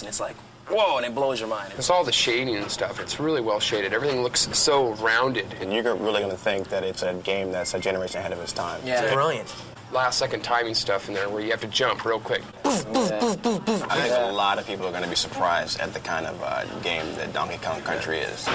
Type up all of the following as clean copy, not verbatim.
and it's like, whoa, and it blows your mind. It's all the shading and stuff. It's really well shaded. Everything looks so rounded. And you're really going to think that it's a game that's a generation ahead of its time. Yeah. It's brilliant. Last-second timing stuff in there where you have to jump real quick. I think a lot of people are going to be surprised at the kind of game that Donkey Kong Country is.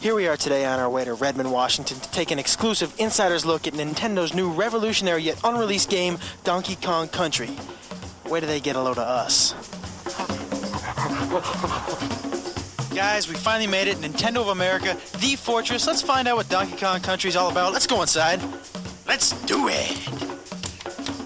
Here we are today on our way to Redmond, Washington to take an exclusive insider's look at Nintendo's new revolutionary yet unreleased game, Donkey Kong Country. Where do they get a load of us? Guys, we finally made it. Nintendo of America, the fortress. Let's find out what Donkey Kong Country is all about. Let's go inside. Let's do it.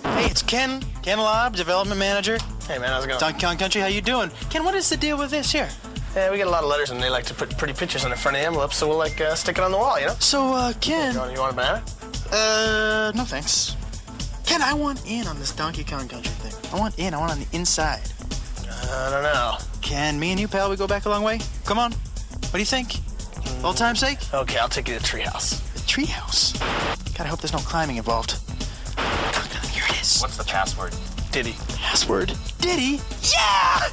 Hey, it's Ken Lobb, development manager. Hey man, how's it going? Donkey Kong Country, how you doing? Ken, what is the deal with this here? Yeah, we get a lot of letters and they like to put pretty pictures on the front of the envelopes, so we'll like stick it on the wall, you know? So, Ken... You want a banana? No thanks. Ken, I want in on this Donkey Kong Country thing. I want on the inside. I don't know. Ken, me and you, pal, we go back a long way? Come on. What do you think? Old time's sake? Okay, I'll take you to the treehouse. The treehouse? God, I hope there's no climbing involved. Here it is. What's the password? Diddy. Password? Diddy? Yeah!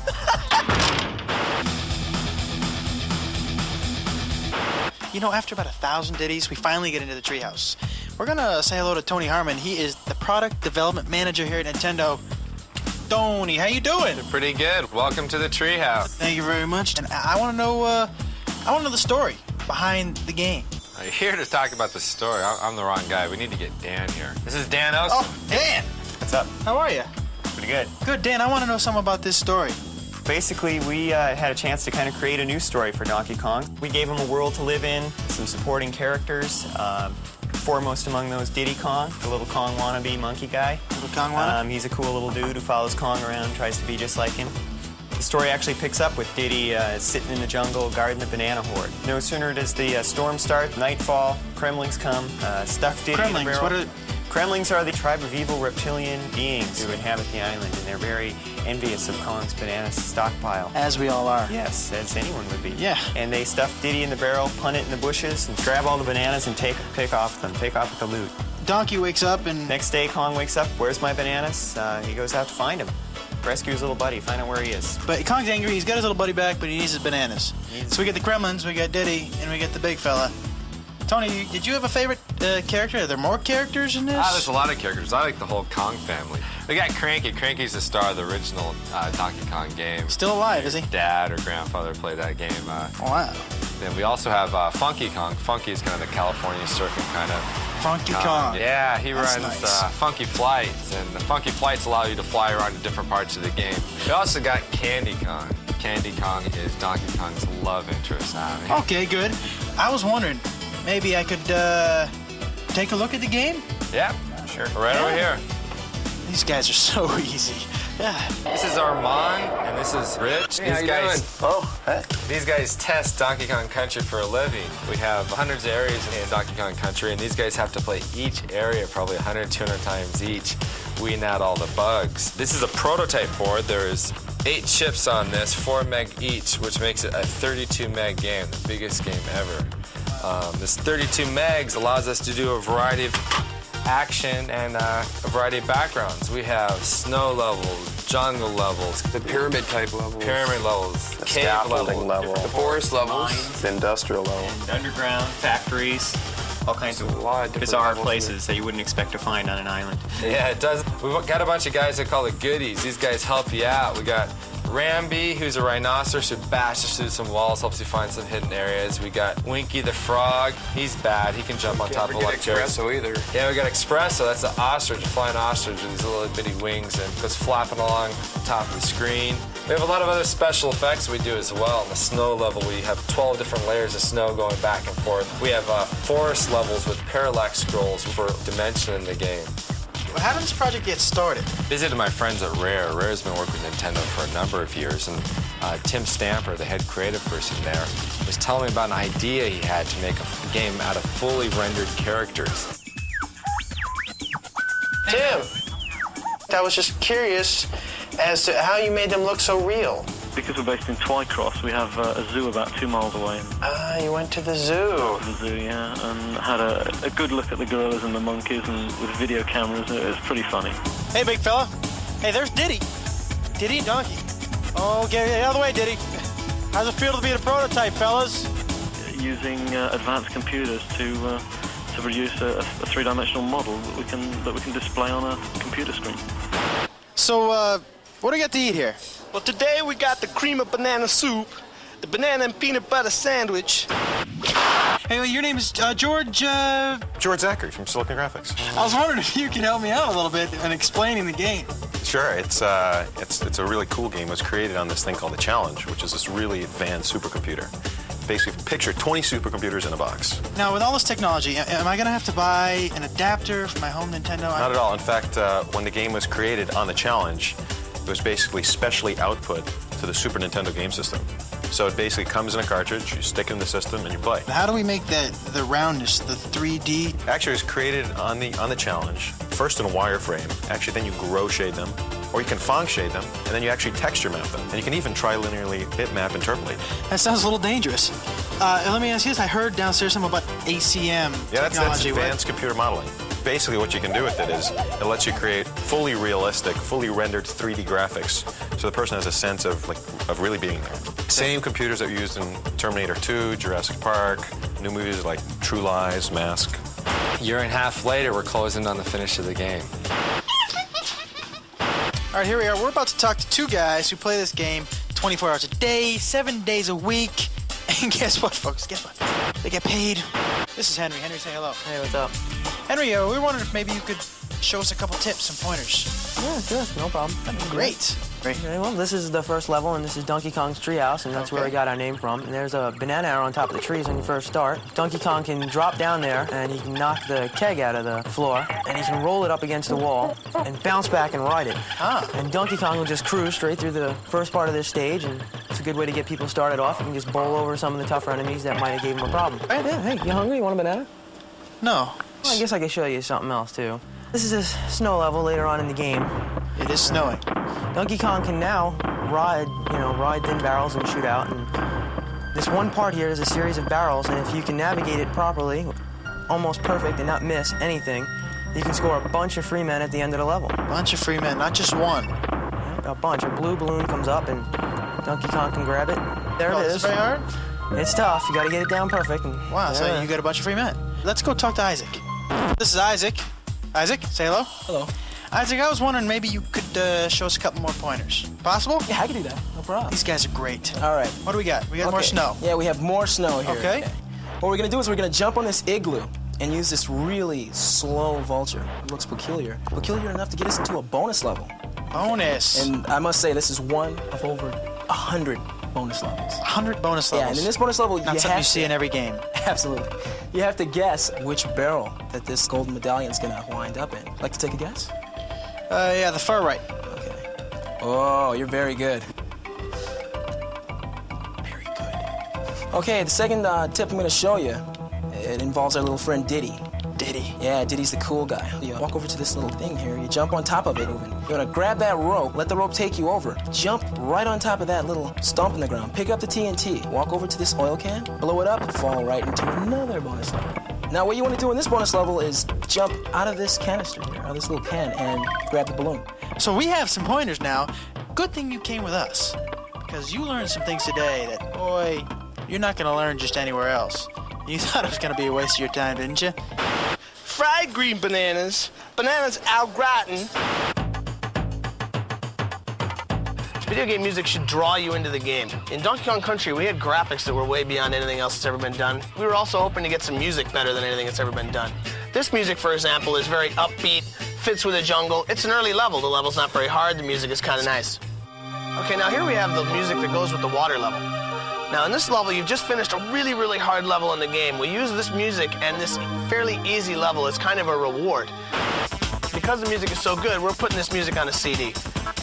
You know, after about 1,000 ditties, we finally get into the treehouse. We're gonna say hello to Tony Harmon. He is the product development manager here at Nintendo. Tony, how you doing? Pretty good. Welcome to the treehouse. Thank you very much. And I want to know, the story behind the game. You're here to talk about the story. I'm the wrong guy. We need to get Dan here. This is Dan Oster. Oh, Dan! What's up? How are you? Pretty good. Good, Dan. I want to know something about this story. Basically, we had a chance to kind of create a new story for Donkey Kong. We gave him a world to live in, some supporting characters. Foremost among those, Diddy Kong, the little Kong wannabe monkey guy. Little Kong wannabe? He's a cool little dude who follows Kong around, tries to be just like him. The story actually picks up with Diddy sitting in the jungle guarding the banana horde. No sooner does the storm start, nightfall, Kremlings come, stuff Diddy in the barrel. What are... Kremlings are the tribe of evil reptilian beings who inhabit the island, and they're very envious of Kong's banana stockpile. As we all are. Yes, as anyone would be. Yeah. And they stuff Diddy in the barrel, punt it in the bushes, and grab all the bananas and take off with the loot. Donkey wakes up and... Next day, Kong wakes up, where's my bananas? He goes out to find him. Rescue his little buddy, find out where he is. But Kong's angry, he's got his little buddy back, but he needs his bananas. So we get the Kremlins, we got Diddy, and we get the big fella. Tony, did you have a favorite character? Are there more characters in this? There's a lot of characters. I like the whole Kong family. We got Cranky. Cranky's the star of the original Donkey Kong game. Still alive, is he? Dad or grandfather played that game. Wow. Then we also have Funky Kong. Funky is kind of the California surfing kind of Funky Kong. Yeah, he That's runs nice. Funky Flights, and the Funky Flights allow you to fly around to different parts of the game. We also got Candy Kong. Candy Kong is Donkey Kong's love interest. Okay, good. I was wondering, maybe I could take a look at the game? Yeah, sure. Right over here. These guys are so easy. Yeah. This is Armand, and this is Rich. Hey, how you doing? Oh, hey. These guys test Donkey Kong Country for a living. We have hundreds of areas in Donkey Kong Country, and these guys have to play each area probably 100, 200 times each, weeding out all the bugs. This is a prototype board. There's 8 chips on this, 4 meg each, which makes it a 32 meg game, the biggest game ever. This 32 megs allows us to do a variety of action and a variety of backgrounds. We have snow levels, jungle levels, The pyramid type level. pyramid levels, The cave scaffolding level. The forest levels. The industrial level. And underground, factories, all kinds of A lot of different bizarre levels in places that you wouldn't expect to find on an island. Yeah, it does. We've got a bunch of guys that call it goodies. These guys help you out. We got Ramby, who's a rhinoceros who bashes through some walls, helps you find some hidden areas. We got Winky the frog. He's bad. He can jump on top of Can't forget electric. Espresso either. Yeah, we got Espresso. That's an ostrich, a flying ostrich with these little bitty wings and goes flapping along the top of the screen. We have a lot of other special effects we do as well. On the snow level, we have 12 different layers of snow going back and forth. We have forest levels with parallax scrolls for dimension in the game. how did this project get started? Visited my friends at Rare. Rare's been working with Nintendo for a number of years, and Tim Stamper, the head creative person there, was telling me about an idea he had to make a game out of fully rendered characters. Tim, I was just curious as to how you made them look so real. Because we're based in Twycross, we have a zoo about 2 miles away. Ah, you went to the zoo. The zoo, yeah, and had a good look at the gorillas and the monkeys, and with video cameras, it was pretty funny. Hey, big fella. Hey, there's Diddy. Diddy and Donkey. Oh, get out of the way, Diddy. How's it feel to be the prototype, fellas? Using advanced computers to produce a three-dimensional model that we can display on a computer screen. So, what do we got to eat here? Well, today we got the cream of banana soup, the banana and peanut butter sandwich. Hey, well, your name is George, George Zachary from Silicon Graphics. I was wondering if you could help me out a little bit in explaining the game. Sure, it's a really cool game. It was created on this thing called the Challenge, which is this really advanced supercomputer. Basically, picture 20 supercomputers in a box. Now, with all this technology, am I going to have to buy an adapter for my home Nintendo? Not at all. In fact, when the game was created on the Challenge, it was basically specially output to the Super Nintendo game system. So it basically comes in a cartridge, you stick it in the system, and you play. How do we make the roundness, the 3D? Actually, it was created on the Challenge, first in a wireframe. Actually, then you grow shade them, or you can Phong shade them, and then you actually texture map them. And you can even trilinearly bitmap interpolate. That sounds a little dangerous. Let me ask you this. I heard downstairs something about ACM Yeah, that's technology. advanced computer modeling. Basically, what you can do with it is it lets you create fully realistic, fully rendered 3D graphics, so the person has a sense of really being there. Same computers that were used in Terminator 2, Jurassic Park, new movies like True Lies, Mask. A year and a half later, we're closing on the finish of the game. All right, here we are. We're about to talk to two guys who play this game 24 hours a day, 7 days a week. And guess what, folks? Guess what? They get paid. This is Henry. Henry, say hello. Hey, what's up? Henry, we were wondering if maybe you could show us a couple tips and pointers. Yeah, sure, no problem. That'd be great. Okay, well, this is the first level, and this is Donkey Kong's treehouse, and that's where we got our name from. And there's a banana arrow on top of the trees when you first start. Donkey Kong can drop down there, and he can knock the keg out of the floor, and he can roll it up against the wall and bounce back and ride it. Ah. And Donkey Kong will just cruise straight through the first part of this stage, and it's a good way to get people started off. You can just bowl over some of the tougher enemies that might have gave him a problem. Right. Yeah, hey, you hungry? You want a banana? No. Well, I guess I could show you something else, too. This is a snow level later on in the game. It is snowing. Donkey Kong can now ride thin barrels and shoot out. And this one part here is a series of barrels, and if you can navigate it properly, almost perfect, and not miss anything, you can score a bunch of free men at the end of the level. A bunch of free men, not just one. Yep, a bunch. A blue balloon comes up, and Donkey Kong can grab it. There it This is. is very hard? It's tough. You got to get it down perfect. And Wow, so you got a bunch of free men. Let's go talk to Isaac. This is Isaac. Isaac, say hello. Hello. Isaac, I was wondering maybe you could show us a couple more pointers. Possible? Yeah, I can do that. No problem. These guys are great. All right. What do we got? We got more snow. Yeah, we have more snow here. Okay. What we're gonna do is we're gonna jump on this igloo and use this really slow vulture. It looks peculiar. Peculiar enough to get us into a bonus level. Bonus. And I must say, this is one of over 100 bonus levels. 100 bonus Yeah, levels. and in this bonus level, Not you something have you see in every game. Absolutely. You have to guess which barrel that this golden medallion's gonna wind up in. Like to take a guess? Yeah, the far right. Okay. Oh, you're very good. Very good. Okay, the second tip I'm gonna show you, it involves our little friend Diddy. Diddy. Yeah, Diddy's the cool guy. You walk over to this little thing here, you jump on top of it even. You're gonna grab that rope, let the rope take you over, jump right on top of that little stump in the ground, pick up the TNT, walk over to this oil can, blow it up, fall right into another bonus level. Now what you wanna do in this bonus level is jump out of this canister here, out of this little can, and grab the balloon. So we have some pointers now. Good thing you came with us, because you learned some things today that, boy, you're not gonna learn just anywhere else. You thought it was gonna be a waste of your time, didn't you? Fried green bananas, bananas au gratin. Video game music should draw you into the game. In Donkey Kong Country, we had graphics that were way beyond anything else that's ever been done. We were also hoping to get some music better than anything that's ever been done. This music, for example, is very upbeat, fits with the jungle. It's an early level. The level's not very hard. The music is kind of nice. Okay, now here we have the music that goes with the water level. Now in this level, you've just finished a really, really hard level in the game. We use this music and this fairly easy level as kind of a reward. because the music is so good, we're putting this music on a CD.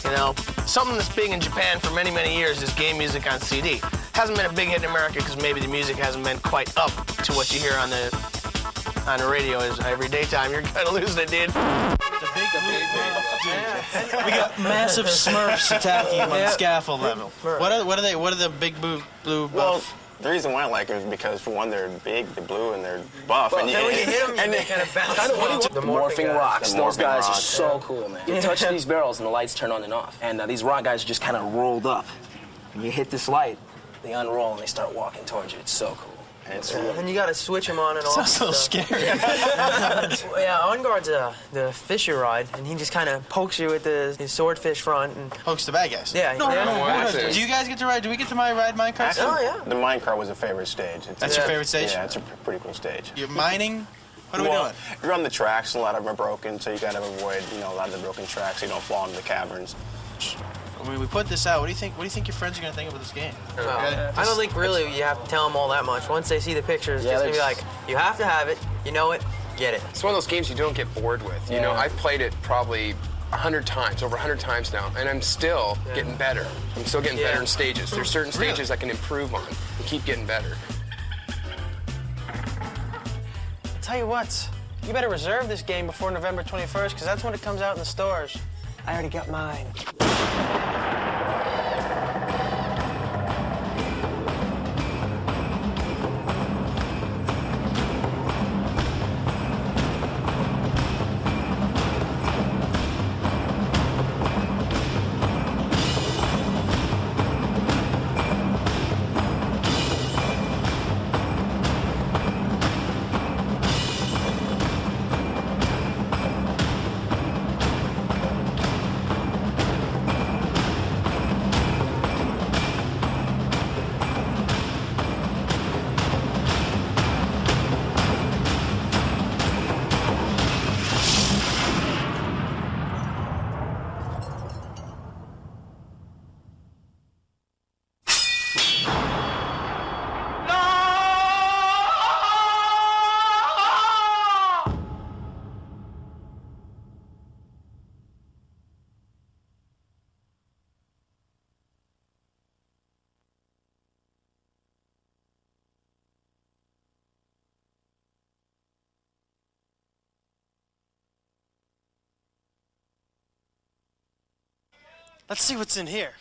You know, something that's big in Japan for many, many years is game music on CD. Hasn't been a big hit in America because maybe the music hasn't been quite up to what you hear on the radio is every daytime. You're kind of losing it, dude. We got massive Smurfs attacking him on the scaffold level. What are the big blue buff? Well, the reason why I like them is because, for one, they're big, they're blue, and they're buff. Well, and then when you hit them, and they kind of bounce. The morphing rocks. The Those morphing guys are rocks, so cool, man. You touch these barrels and the lights turn on and off. And these rock guys are just kind of rolled up. And you hit this light, they unroll and they start walking towards you. It's so cool. And it's really And you got to switch them on and off. Sounds a little scary. Yeah, On Guard's the fisher ride, and he just kind of pokes you with his swordfish front. And Pokes the bad guys. yeah, yeah. Do you guys get to ride? Do we get to ride minecart? Actually, Oh, yeah. the minecart was a favorite stage. That's your favorite stage? Yeah, it's a pretty cool stage. You're mining? What are we doing? You're on the tracks, a lot of them are broken, so you gotta avoid, a lot of the broken tracks so you don't fall into the caverns. When we put this out, what do you think your friends are going to think about this game? I don't think really you have to tell them all that much. Once they see the pictures, it's just going to be like, you have to have it, you know it, get it. It's one of those games you don't get bored with. You know, I've played it probably 100 times, over 100 times now, and I'm still getting better. I'm still getting better in stages. There's certain stages I can improve on and keep getting better. Tell you what, you better reserve this game before November 21st, because that's when it comes out in the stores. I already got mine. Let's see what's in here.